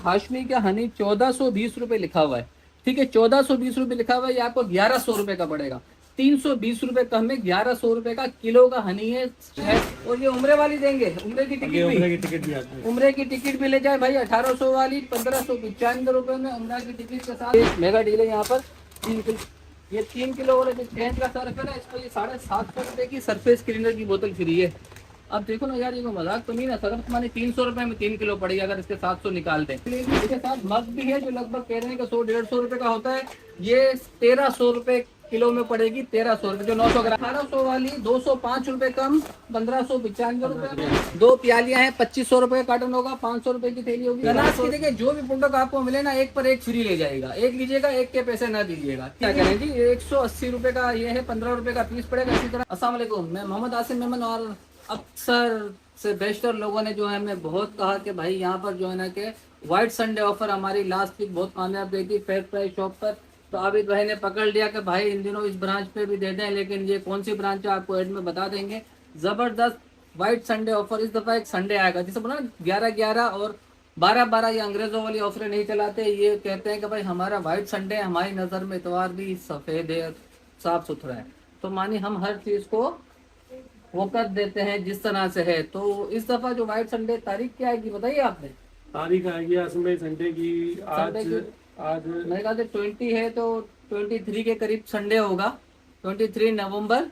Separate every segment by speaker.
Speaker 1: हाशमी का हनी 1420 रुपए लिखा हुआ है। ठीक है, 1420 रुपए लिखा हुआ है, ये आपको 1100 रुपए का पड़ेगा। 320 रुपए कम में 1100 रुपए का किलो का हनी है। और ये उम्रे वाली देंगे, उम्रे की टिकट भी, उम्रे की टिकट भी ले जाए भाई 1800 वाली 1595 रुपए में उम्रा की टिकट के साथ मेगा डील है यहाँ पर। 3 किलो, ये 3 किलो वाले जो चेंज का सर्फ है ना, इसको ये 750 रुपए की सरफेस क्लीनर की बोतल फ्री है। अब देखो ना यार, ये मजाक तो नहीं ना, सर्फ माने 300 रुपए में 3 किलो पड़ेगी अगर इसके 700 निकालते हैं। इसके साथ मग भी है जो लगभग कह रहे हैं कि 100-150 रुपए का होता है, ये 1300 रुपए किलो में पड़ेगी। 1300 रुपए जो 900 ग्राम। 1800 वाली 205 रुपए कम 1595 रुपए। 2 प्यालियां हैं, 2500 रुपए का कार्टन होगा, 500 रुपए की थैली होगी। गलास की देखिए, जो भी प्रोडक्ट आपको मिले ना, एक पर एक फ्री ले जाएगा। एक लीजिएगा, एक के पैसे ना दीजिएगा। क्या करें जी, 180 रुपए का ये है, 15 रुपए का पीस पड़ेगा। इसी तरह अस्सलाम वालेकुम, मैं मोहम्मद आसिम मेमन, और अक्सर से बेशतर लोगों ने जो है हमें बहुत कहा कि भाई यहाँ पर जो है ना कि व्हाइट संडे ऑफर हमारी लास्ट वीक बहुत कामयाब गई थी फेयर प्राइस शॉप पर। तो आबिद भाई ने पकड़ लिया कि भाई इन दिनों इस ब्रांच पे भी दे दें, लेकिन ये कौन सी ब्रांच है आपको एड में बता देंगे। जबरदस्त व्हाइट संडे ऑफर, इस दफा एक संडे आएगा जिसे बोला 11-11 और 12-12, ये अंग्रेजों वाली ऑफरें नहीं चलाते। ये कहते हैं कि भाई हमारा व्हाइट संडे, हमारी नज़र में इतवार भी सफ़ेद है, साफ सुथरा है, तो मानी हम हर चीज़ को वो कर देते हैं जिस तरह से है। तो इस दफा जो व्हाइट संडे, तारीख क्या आएगी बताइए आपने?
Speaker 2: तारीख आएगी असमें संडे की, आज
Speaker 1: मेरे ख्याल से 20 है, तो 23 के करीब संडे होगा, 23 नवंबर,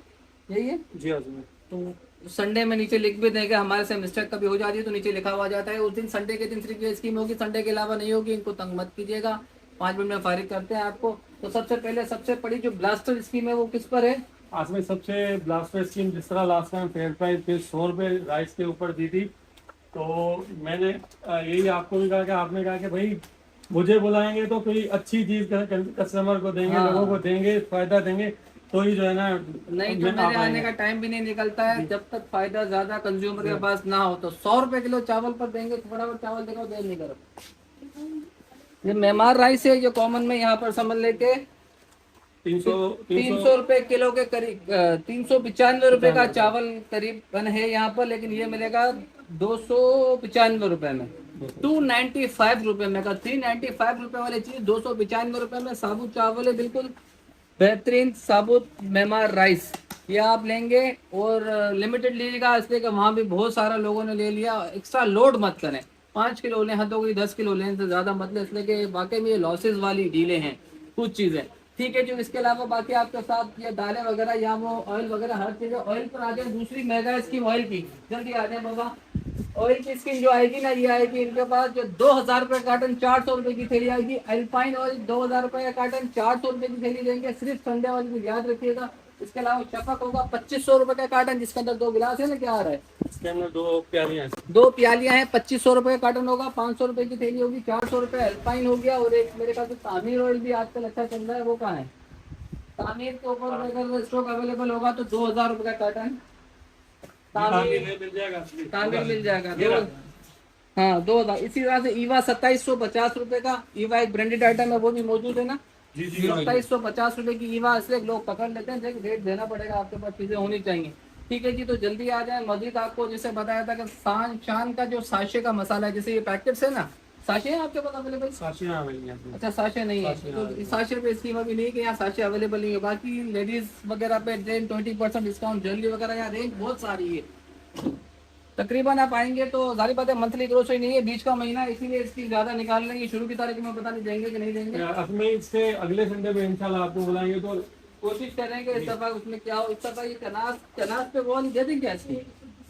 Speaker 1: यही है
Speaker 2: जी। असमें
Speaker 1: तो संडे में नीचे लिख भी देंगे, हमारे से मिस्टेक कभी हो जाती है तो नीचे लिखा हुआ जाता है। उस दिन संडे के दिन सिर्फ ये स्कीम होगी, संडे के अलावा नहीं होगी। इनको तंग मत कीजिएगा, 5 मिनट में फारिग करते हैं आपको। तो सबसे पहले सबसे बड़ी जो ब्लास्टर स्कीम है वो किस पर है?
Speaker 2: असमें सबसे ब्लास्टर स्कीम, जिस तरह लास्ट टाइम फेयर प्राइस पे 100 रुपए राइस के ऊपर दी थी, तो मैंने यही आपको भी कहा कि आपने कहा कि भाई मुझे बुलाएंगे तो कोई अच्छी चीज कस्टमर को देंगे,
Speaker 1: हाँ।
Speaker 2: लोगों को देंगे, फायदा देंगे, तो ही जो है ना।
Speaker 1: नहीं तो मेरे आने का टाइम भी नहीं निकलता है जब तक फायदा ज्यादा कंज्यूमर के पास ना हो। तो 100 रुपए किलो चावल पर देंगे, फटाफट चावल देगा, देर नहीं करो। ये मेमार राइस है, जो कॉमन में यहाँ पर समझ लेके 300 रुपए किलो के करीब, 395 रुपए का चावल करीबन है यहाँ पर, लेकिन ये मिलेगा 295 रुपए में, 295 रुपए में का 395 रुपए वाली चीज 295 रुपए में। साबुत चावल है, बिल्कुल बेहतरीन साबुत मेमार राइस, ये आप लेंगे और लिमिटेड लीजिएगा, इसलिए कि वहाँ भी बहुत सारा लोगों ने ले लिया। एक्स्ट्रा लोड मत करें, 5 किलो लें, हद हो गई 10 किलो लें, तो ज़्यादा मत लें, इसलिए कि वाकई में ये लॉसेज वाली डीलें हैं कुछ चीज़ें। ठीक है जो इसके अलावा बाकी आपके साथ ये दालें वगैरह या वो ऑयल वगैरह हर चीज़। ऑयल पर आ जाए, दूसरी मेगा स्कीम ऑयल की, जल्दी आ जाए बाबा। ऑयल की स्कीम जो आएगी ना, ये आएगी इनके पास जो 2000 रुपए कार्टन 400 रुपए की थैली आएगी। अल्पाइन ऑयल 2000 रुपए का कार्टन 400 रुपए की थैली देंगे, सिर्फ संडे वाली को याद रखिएगा। इसके अलावा शफक होगा 2500 रुपए का कार्टन, जिसके अंदर 2 गिलास है ना, क्या आ रहा है
Speaker 2: इसके अंदर 2 प्यालियां हैं,
Speaker 1: 2 प्यालियां हैं, 2500 रुपए का कार्टन होगा, 500 रुपए की थैली होगी, 400 रुपए अल्पाइन हो गया। और एक मेरे ख्याल से तामीर ऑयल भी आजकल अच्छा चल रहा है, वो कहाँ है? तामीर के ऊपर अगर स्टॉक अवेलेबल होगा तो 2000 रुपए का कार्टन तामीर मिल जाएगा। हाँ 2000। इसी तरह से ईवा 2750 रुपए का, ईवा एक ब्रांडेड आइटम है, वो भी मौजूद है ना। 2750 रुपए की ईवा, इसलिए लोग पकड़ लेते हैं, रेट देना पड़ेगा, आपके पास चीजें होनी चाहिए। ठीक है जी, तो जल्दी आ जाए। मजीद आपको जैसे बताया था कि शान का जो साशे का मसाला है, जैसे ये पैकेट्स है ना, साशे हैं आपके पास अवेलेबल? अच्छा साशे नहीं है, तो साशे पे स्कीम अभी नहीं है कि यहाँ साशे अवेलेबल नहीं है। बाकी लेडीज वगैरह पे 20% डिस्काउंट, ज्वेलरी वगैरह, यहाँ रेंज बहुत सारी है। तकरीबन आप आएंगे तो जारी बात है, मंथली ग्रोसरी नहीं है, बीच का महीना, इसीलिए इसकी ज्यादा निकाल लेंगे। शुरू की तारीख में पता नहीं देंगे कि नहीं देंगे,
Speaker 2: असमें इससे अगले संडे में इंशाल्लाह आपको बुलाएंगे, तो
Speaker 1: कोशिश करेंगे। इस दफा उसमें क्या हो, इस दफा ये कनास पे वो दे दें क्या इसकी?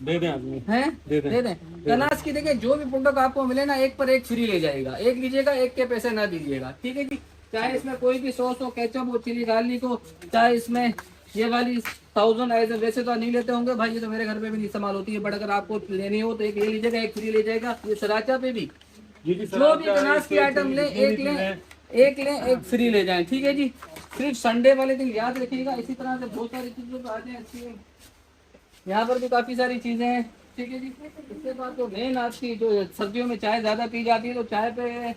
Speaker 2: दे दें आदमी,
Speaker 1: दे दें कनास की। देखिए जो भी प्रोडक्ट आपको मिले ना, एक पर एक फ्री ले जाएगा, एक लीजिएगा, एक के पैसे ना दीजिएगा। ठीक है जी, चाहे इसमें कोई भी सॉस हो, केचप हो, चिली गार्लिक हो, चाहे इसमें ये वाली 1000 आइटम, वैसे तो नहीं लेते होंगे भाई, ये तो मेरे घर पे भी नहीं इस्तेमाल होती है, बट अगर आपको लेनी हो तो एक ये लीजिएगा, एक फ्री ले जाएगा। ये सराचा पे भी जो भी कनास की आइटम ले, एक लें एक फ्री ले जाएं। ठीक है जी, सिर्फ संडे वाले दिन याद रखिएगा। इसी तरह से बहुत सारी चीजें आ जाए अच्छी, यहाँ पर भी काफी सारी चीजें हैं। ठीक है जी, इसके बाद जो मेन आपकी जो सर्दियों में चाय ज्यादा पी जाती है, तो चाय पे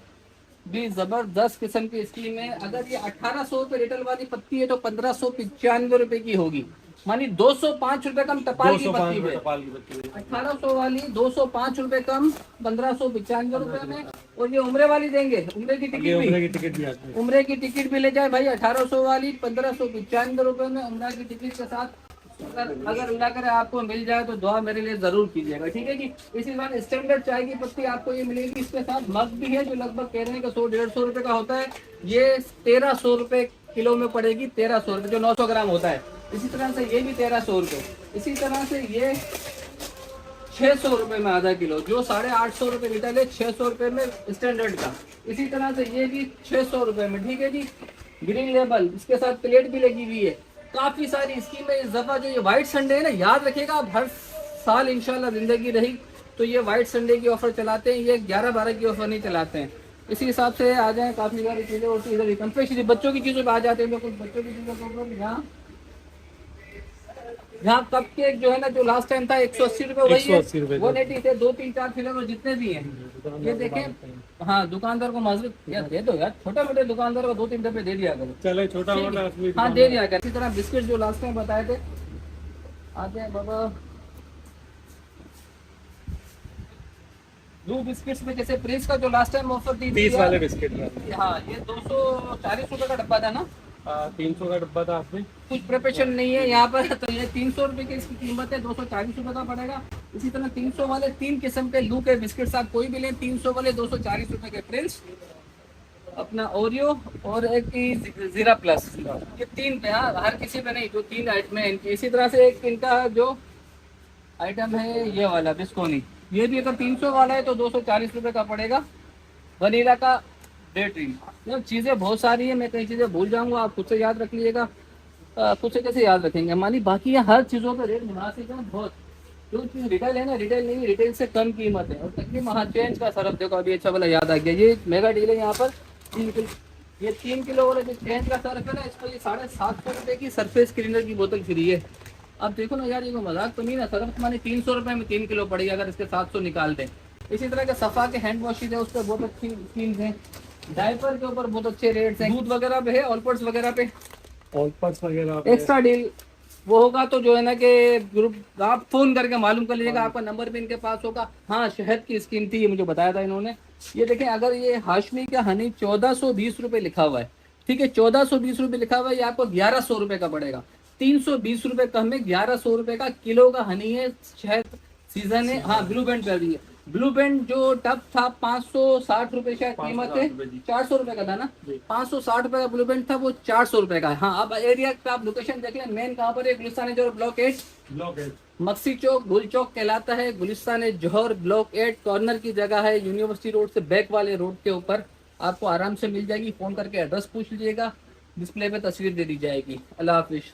Speaker 1: भी जबरदस्त किस्म की स्कीम है। अगर ये 1800 रुपए रिटेल वाली पत्ती है तो 1595 रुपए की होगी। मानी 205 रुपए कम टपाल की
Speaker 2: 205
Speaker 1: पत्ती
Speaker 2: रुपए
Speaker 1: पे,
Speaker 2: टपाल की पत्ती है।
Speaker 1: 1800 वाली 205 रुपए कम 1595 रुपए में। और ये उम्रे वाली देंगे, उम्रे की टिकट
Speaker 2: ये
Speaker 1: भी,
Speaker 2: उम्रे की टिकट भी आती है।
Speaker 1: उम्रे की टिकट भी ले जाए भाई 1800 वाली 1595 रुपए में उम्रा की टिकट के साथ। अगर अल्लाह करे आपको मिल जाए तो दुआ मेरे लिए जरूर कीजिएगा, ठीक है जी। इसी बार स्टैंडर्ड चाय की पत्ती आपको ये मिलेगी, इसके साथ मग भी है जो लगभग कह रहे हैं कि 100-150 रुपए का होता है। ये 1300 रुपए किलो में पड़ेगी, 1300 रुपए जो 900 ग्राम होता है। इसी तरह से ये भी 1300 रुपए, इसी तरह से ये 600 रुपए में आधा किलो, जो 850 रुपए रिटेल है, 600 रुपए में स्टैंडर्ड का। इसी तरह से ये भी 600 रुपए में, ठीक है जी। ग्रीन लेबल, इसके साथ प्लेट भी लगी हुई है। काफी सारी स्कीम है इस दफा। जो ये व्हाइट संडे है ना, याद रखिएगा आप, हर साल इंशाल्लाह जिंदगी रही तो ये व्हाइट संडे की ऑफर चलाते हैं, ये 11-12 की ऑफर नहीं चलाते हैं। इसी हिसाब से आ जाए, काफी सारी चीजें होती है इधर। कंफेक्शनरी बच्चों की चीजों पे आ जाते हैं, तो कुछ बच्चों की चीजों के ऊपर यहाँ कप केक जो है ना, जो लास्ट टाइम था 180 रुपए, वही
Speaker 2: 180 रुपए
Speaker 1: है। 180 थे, 2-3-4 फ्लेवर जितने भी हैं ये देखें। हाँ, दुकानदार को मजबूत यार दे दो यार, छोटा मोटे दुकानदार को 2-3 डब्बे दे दिया करो,
Speaker 2: चले छोटा मोटा
Speaker 1: हाँ दे दिया कर। इसी तरह बिस्किट जो लास्ट टाइम बताए थे आते हैं बाबा। ब्लू बिस्किट्स में जैसे प्रिंस का जो लास्ट टाइम ऑफर दी थी
Speaker 2: 30 वाले बिस्किट में।
Speaker 1: हाँ, ये 240 रुपए का डब्बा था ना,
Speaker 2: 300 का डब्बा था आपने।
Speaker 1: कुछ प्रिपरेशन नहीं है यहाँ पर, तो ये 300 रुपए की इसकी कीमत है, 240 रुपए का पड़ेगा। इसी तरह 300 वाले 3 किस्म के लू के बिस्किट्स आप कोई भी लें, 300 वाले 240 रुपए के प्रिंस, अपना ओरियो और एक की जीरा प्लस, ये 3 पे। हाँ, हर किसी पे नहीं, जो 3 आइटम है इनकी। इसी तरह से एक इनका जो आइटम है ये वाला बिस्कोनी, ये भी अगर 300 वाला है तो 240 रुपए का पड़ेगा। वनीला का बैटरी, मतलब चीज़ें बहुत सारी है, मैं कई चीज़ें भूल जाऊंगा, आप खुद से याद रख लीजिएगा। खुद से कैसे याद रखेंगे, मानी बाकी ये हर चीज़ों का रेट मुनासिब है बहुत। जो चीज़ रिटेल है ना, रिटेल नहीं, रिटेल से कम कीमत है। और तकरीबन हाँ, चेंज का सरफ देखो, अभी अच्छा वाला याद आ गया, ये मेगा डील है यहाँ पर 3 किलो, ये 3 किलो वाला जो चेंज का सरफ है ना, इसको ये 750 रुपये की सरफेस क्लीनर की बोतल फ्री है। अब देखो ना यार, ये मजाक तो नहीं ना, सरफ मानी 300 रुपये में 3 किलो पड़ेगी अगर इसके 700 निकाल दें। इसी तरह के सफ़ा के हैंड वॉशेज है, उस पर बहुत अच्छी स्कीम्स हैं। डायपर के ऊपर बहुत अच्छे रेट्स हैं। दूध वगैरह पे है, ऑलपर्स वगैरह पे,
Speaker 2: ऑलपर्स वगैरह
Speaker 1: एक्स्ट्रा डील वो होगा तो जो है ना कि ग्रुप आप फोन करके मालूम कर लीजिएगा, आपका नंबर भी इनके पास होगा। हाँ, शहद की स्कीम थी, ये मुझे बताया था इन्होंने। ये देखें, अगर ये हाशमी का हनी 1420 रुपये लिखा हुआ है, ठीक है, 1420 रुपये लिखा हुआ है, ये आपको 1100 रुपये का पड़ेगा। 320 रुपये कम में 1100 रुपये का किलो का हनी है, शहद सीजन है। हाँ, ब्लू बैंड कर दिए। ब्लू बैंड जो टब था 560 रुपए शायद कीमत है, 400 रुपए का था ना, 560 रुपए का ब्लू बैंड था, वो 400 रुपए का है। हाँ, अब एरिया पे आप लोकेशन देख लें, मेन कहाँ पर है, गुलिस्तान जो ब्लॉक 8 मक्सी चौक गुल चौक कहलाता है। गुलिस्तान जौहर ब्लॉक 8 कॉर्नर की जगह है, यूनिवर्सिटी रोड से बैक वाले रोड के ऊपर आपको आराम से मिल जाएगी। फोन करके एड्रेस पूछ लीजिएगा, डिस्प्ले पे तस्वीर दे दी जाएगी। अल्लाह हाफिज।